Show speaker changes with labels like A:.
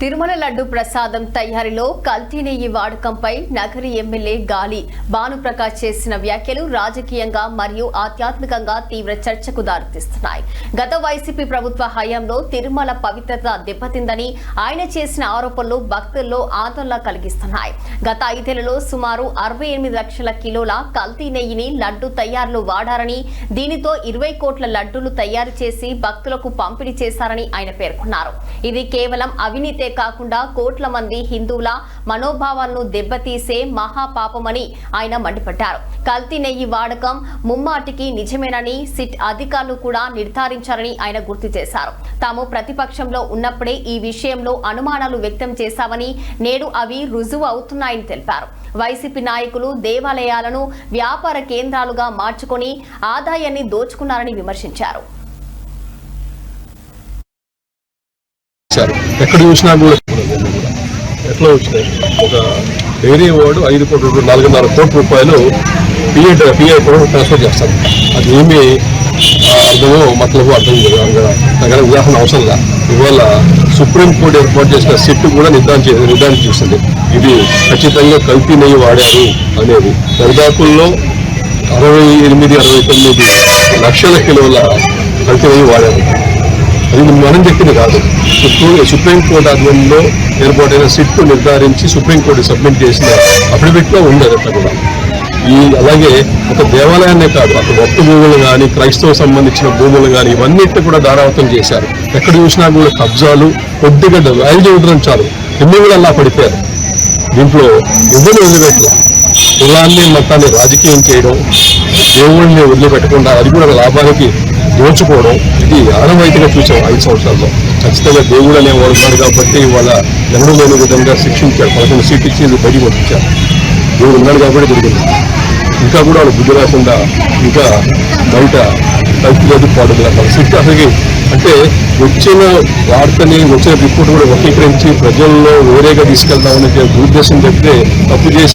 A: తిరుమల లడ్డు ప్రసాదం తయారీలో కల్తీ నెయ్యి వాడకంపై నగరి ఎమ్మెల్యే గాలి భానుప్రకాష్ చేసిన వ్యాఖ్యలు రాజకీయంగా మరియు ఆధ్యాత్మికంగా తీవ్ర చర్చకు దారితీస్తున్నాయి. గత వైసీపీ ప్రభుత్వ హయాంలో తిరుమల పవిత్రత దెబ్బతిందని ఆయన చేసిన ఆరోపణలు భక్తుల్లో ఆందోళన కలిగిస్తున్నాయి. గత 5 ఏళ్లలో సుమారు 68 లక్షల కిలోల కల్తీ నెయ్యిని లడ్డు తయారీలో వాడారని, దీనితో 20 కోట్ల లడ్డూలు తయారు చేసి భక్తులకు పంపిణీ చేశారని ఆయన పేర్కొన్నారు. ఇది కేవలం అవినీతి కాకుండా కోట్ల మంది హిందువుల మనోభావాలను దెబ్బతీసే మహాపాపమని ఆయన మండిపడ్డారు. కల్తీ నెయ్యి వాడకం ముమ్మాటికి నిజమేనని సిట్ అధికారులు కూడా నిర్ధారించారని ఆయన గుర్తు చేశారు. తాము ప్రతిపక్షంలో ఉన్నప్పుడే ఈ విషయంలో అనుమానాలు వ్యక్తం చేశామని, నేడు అవి రుజువు అవుతున్నాయని తెలిపారు. వైసీపీ నాయకులు దేవాలయాలను వ్యాపార కేంద్రాలుగా మార్చుకొని ఆదాయాన్ని దోచుకున్నారని విమర్శించారు.
B: ఎక్కడ చూసినా కూడా ఎట్లా వచ్చినాయి. ఒక డైరీ వాడు 5 కోట్ల రూపాయలు 4.5 కోట్ల రూపాయలు పిఐ కూడా ట్రాన్స్ఫర్ చేస్తారు. అది ఏమి అర్థమో మతలబో అర్థం దగ్గర ఉదాహరణ అవసరంగా ఇవాళ సుప్రీంకోర్టు ఏర్పాటు చేసిన సిట్ కూడా నిర్ధారించేస్తుంది. ఇది ఖచ్చితంగా కల్తీ నెయ్యి వాడారు అనేది. దరిదాపుల్లో 68-69 లక్షల కిలోల కల్తీ నెయ్యి వాడారు. అది మనం చెప్పింది కాదు. సుప్రీంకోర్టు ఆధ్వర్యంలో ఏర్పాటైన సిట్ నిర్ధారించి సుప్రీంకోర్టు సబ్మిట్ చేసిన అఫిడవిట్లో ఉంది. అదంతా కూడా అలాగే ఒక దేవాలయాన్నే కాదు, అక్కడ భక్తు భూములు కానీ క్రైస్తవ సంబంధించిన భూములు కానీ ఇవన్నిటిని కూడా ధారావతం చేశారు. ఎక్కడ చూసినా కూడా కబ్జాలు, కొద్దిగా వాయిల్ చేయడం చాలు ఎన్ని కూడా అలా పడిపోయారు. దీంట్లో ఎవరిని వదిలిపెట్టలేదు. కులాన్ని మతాన్ని రాజకీయం చేయడం, దేవుళ్ళని వదిలిపెట్టకుండా అది కూడా లాభానికి దోచుకోవడం, ఇది ఆనవాయితీగా చూసాం 5 సంవత్సరాల్లో. ఖచ్చితంగా దేవుడు అనే వాడుతాడు కాబట్టి వాళ్ళ ఎవరు లేని విధంగా శిక్షించారు. 11 సీట్లు ఇచ్చి బయటికి పంపించారు. దేవుడు ఉన్నాడు కాబట్టి జరిగింది. ఇంకా కూడా వాళ్ళు బుద్ధి రాకుండా ఇంకా బయట కల్తీలేదు పాడుతున్నారు. సిట్ అసలు అంటే వచ్చిన వార్తని వచ్చిన రిపోర్ట్ కూడా వక్రీకరించి ప్రజల్లో వేరేగా తీసుకెళ్తామనే ఉద్దేశం చెప్తే తప్పు చేసి